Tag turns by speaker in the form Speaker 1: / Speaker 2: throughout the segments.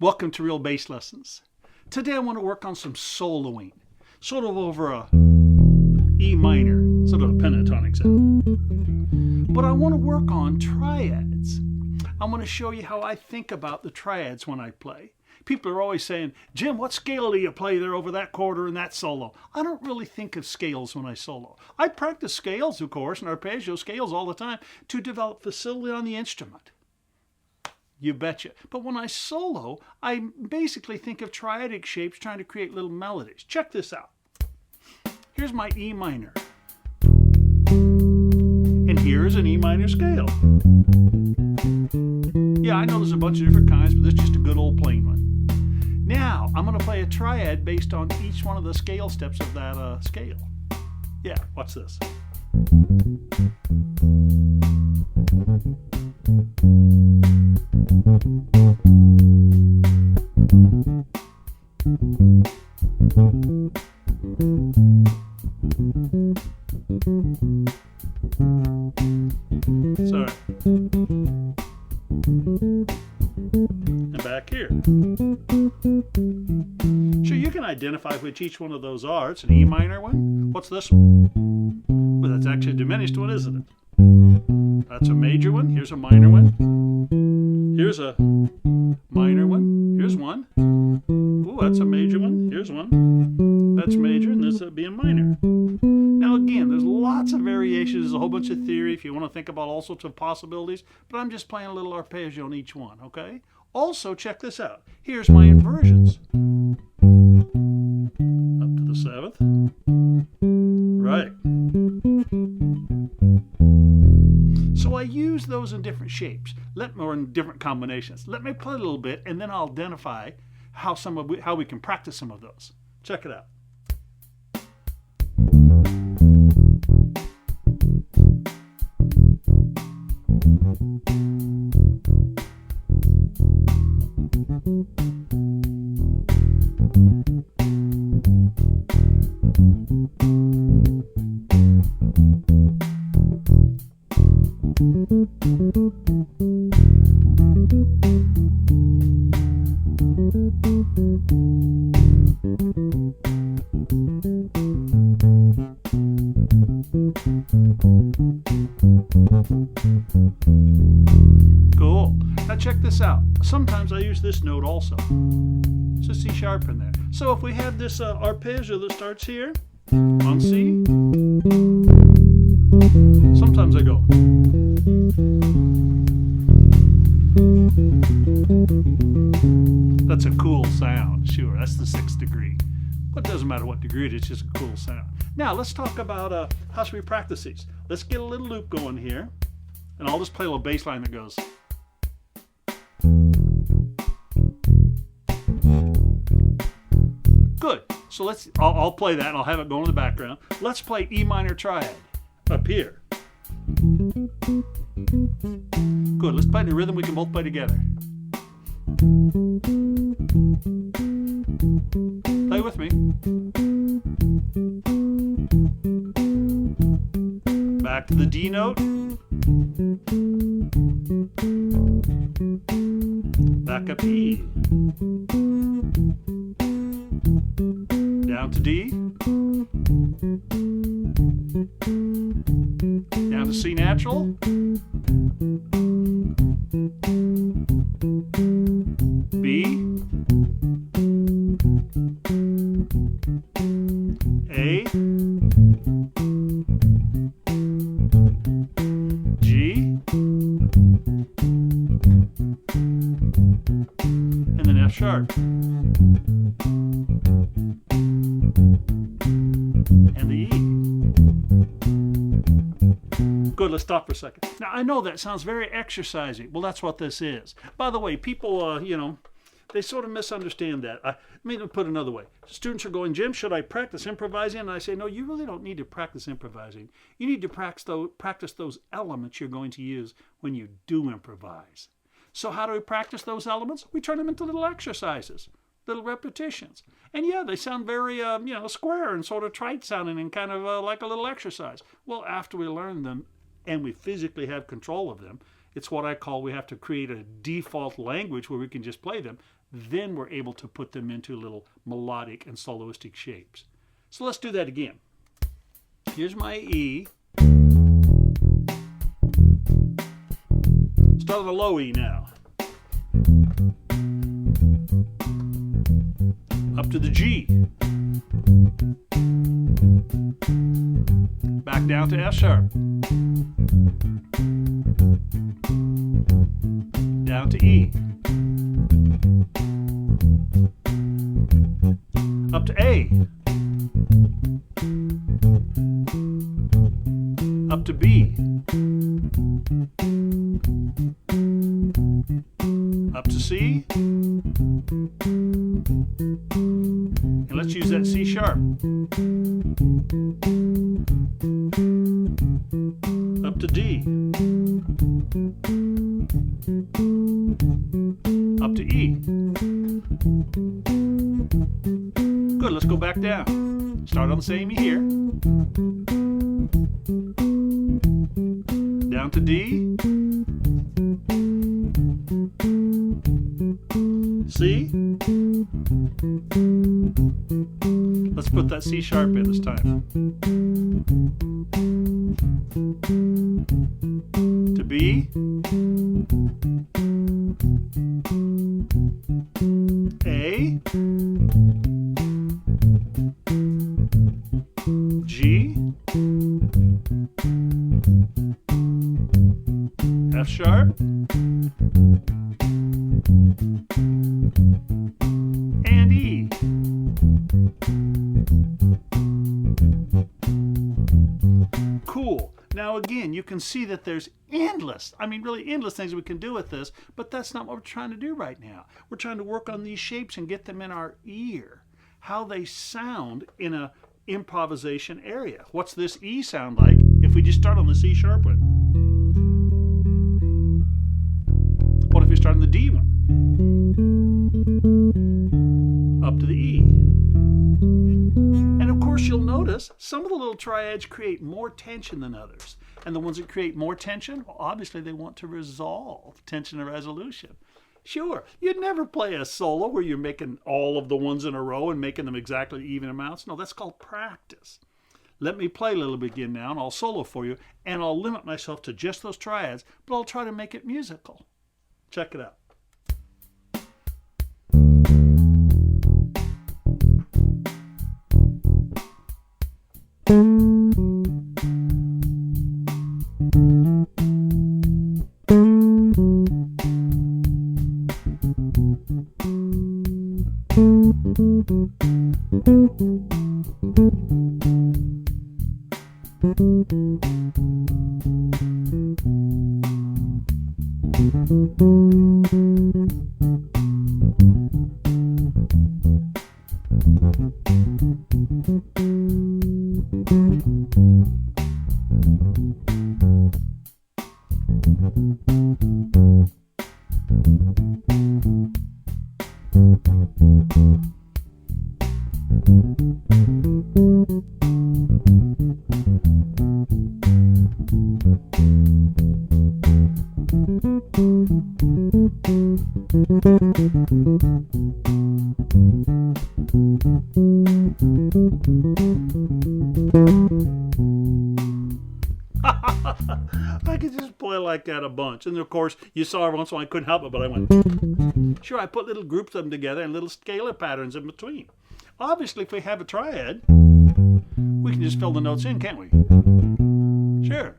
Speaker 1: Welcome to Real Bass Lessons. Today I want to work on some soloing, sort of over a E minor, sort of a pentatonic sound. But I want to work on triads. I want to show you how I think about the triads when I play. People are always saying, Jim, what scale do you play there over that quarter in that solo? I don't really think of scales when I solo. I practice scales, of course, and arpeggio scales all the time to develop facility on the instrument. You betcha. But when I solo, I basically think of triadic shapes trying to create little melodies. Check this out. Here's my E minor. And here's an E minor scale. Yeah, I know there's a bunch of different kinds, but this is just a good old plain one. Now, I'm going to play a triad based on each one of the scale steps of that scale. Yeah, watch this. Sorry. And back here. So you can identify which each one of those are. It's an E minor one. What's this one? Well, that's actually a diminished one, isn't it? That's a major one. Here's a minor one. Here's a minor one. Here's one. Ooh, that's a major one. Here's one. That's major, and this would be a minor. Now again, there's lots of variations. There's a whole bunch of theory if you want to think about all sorts of possibilities, but I'm just playing a little arpeggio on each one, okay? Also, check this out. Here's my inversions. Up to the seventh. Right. So I use those in different shapes, or in different combinations. Let me play a little bit, and then I'll identify how we can practice some of those. Check it out. Cool. Now check this out. Sometimes I use this note also. It's a C sharp in there. So if we have this arpeggio that starts here on C, sometimes I go. That's a cool sound, sure. That's the 6th degree. But it doesn't matter what degree it is, it's just a cool sound. Now let's talk about how should we practice these. Let's get a little loop going here, and I'll just play a little bass line that goes. Good. So I'll play that and I'll have it going in the background. Let's play E minor triad up here. Good. Let's play the rhythm we can both play together. Play with me. Back to the D note. Back up to E. Down to D. Down to C natural. B. A. G. And then F sharp. And the E. Good, let's stop for a second. Now, I know that sounds very exercising. Well, that's what this is. By the way, people, they sort of misunderstand that. Let me put it another way. Students are going, Jim, should I practice improvising? And I say, no, you really don't need to practice improvising. You need to practice those elements you're going to use when you do improvise. So how do we practice those elements? We turn them into little exercises, little repetitions. And yeah, they sound very, square and sort of trite sounding and kind of like a little exercise. Well, after we learn them and we physically have control of them, It's what I call we have to create a default language where we can just play them. Then we're able to put them into little melodic and soloistic shapes. So let's do that again. Here's my E. Start on the low E now. Up to the G. Back down to F sharp. Down to E. Up to A. Up to B. Up to C. And let's use that C sharp. Up to D. Up to E. Good, let's go back down. Start on the same E here. Down to D. C. Let's put that C sharp in this time. To B. A. G. F sharp. And E. Cool. Now again, you can see that there's really endless things we can do with this, but that's not what we're trying to do right now. We're trying to work on these shapes and get them in our ear, how they sound in a improvisation area. What's this E sound like if we just start on the C sharp one? What if we start on the D one? Up to the E. And of course you'll notice some of the little triads create more tension than others. And the ones that create more tension, well, obviously they want to resolve tension and resolution. Sure, you'd never play a solo where you're making all of the ones in a row and making them exactly even amounts. No, that's called practice. Let me play a little bit again now, and I'll solo for you, and I'll limit myself to just those triads, but I'll try to make it musical. Check it out. I could just play like that a bunch. And of course, you saw every once in a while I couldn't help it, but I went. Sure, I put little groups of them together and little scalar patterns in between. Obviously, if we have a triad, we can just fill the notes in, can't we? Sure.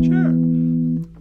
Speaker 1: Sure.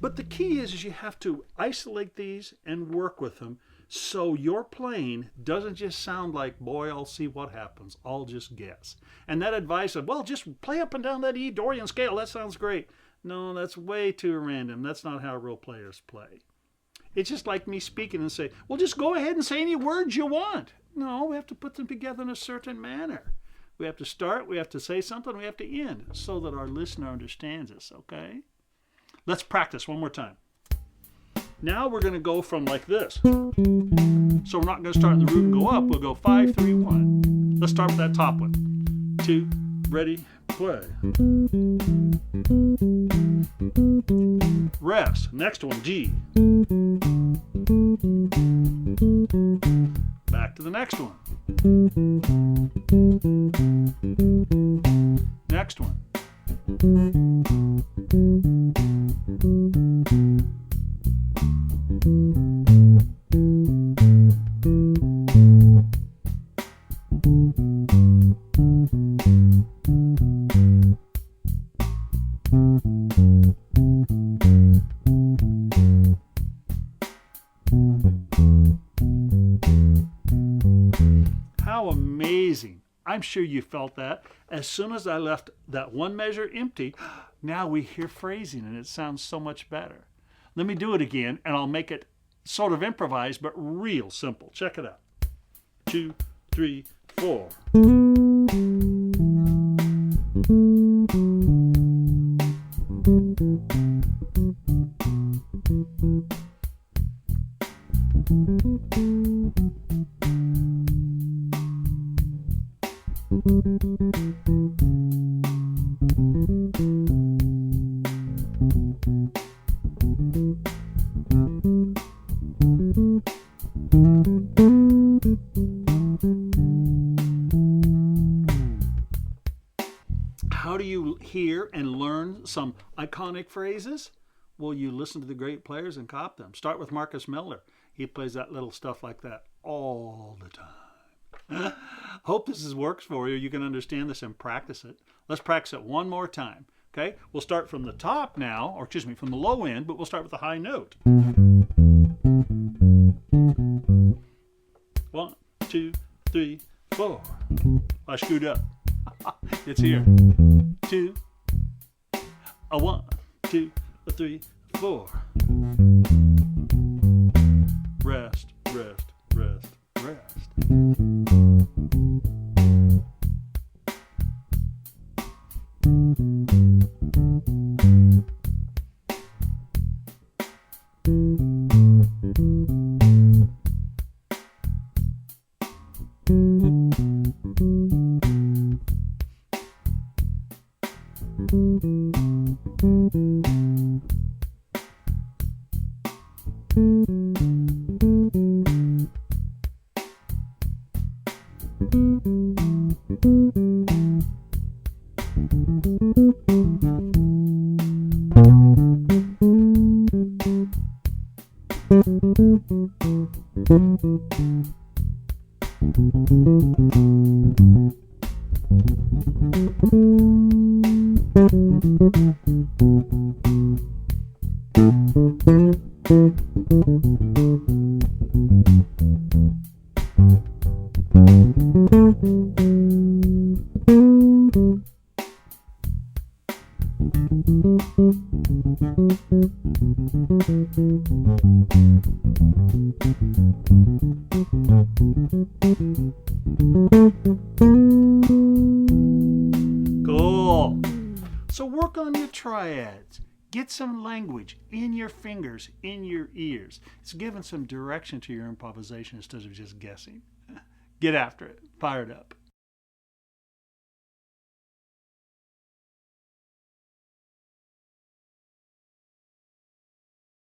Speaker 1: But the key is you have to isolate these and work with them so your playing doesn't just sound like, boy, I'll see what happens. I'll just guess. And that advice of, well, just play up and down that E Dorian scale. That sounds great. No, that's way too random. That's not how real players play. It's just like me speaking and say, well, just go ahead and say any words you want. No, we have to put them together in a certain manner. We have to start, we have to say something, we have to end so that our listener understands us, okay? Let's practice one more time. Now we're going to go from like this. So we're not going to start in the root and go up. We'll go 5, 3, 1. Let's start with that top one. 2, ready, play. Rest. Next one, G. Back to the next one. Next one. How amazing. I'm sure you felt that. As soon as I left that one measure empty, now we hear phrasing and it sounds so much better. Let me do it again and I'll make it sort of improvised but real simple. Check it out. 2, 3, 4. How do you hear and learn some iconic phrases? Well, you listen to the great players and cop them. Start with Marcus Miller. He plays that little stuff like that all the time. Hope this works for you. You can understand this and practice it. Let's practice it one more time. Okay? We'll start from the top now, or excuse me, from the low end, but we'll start with the high note. 1, 2, 3, 4. I screwed up. It's here. 2, 1, 2, 3, 4. Rest, rest, rest, rest. Cool. So work on your triads. Get some language in your fingers, in your ears. It's giving some direction to your improvisation instead of just guessing. Get after it. Fire it up.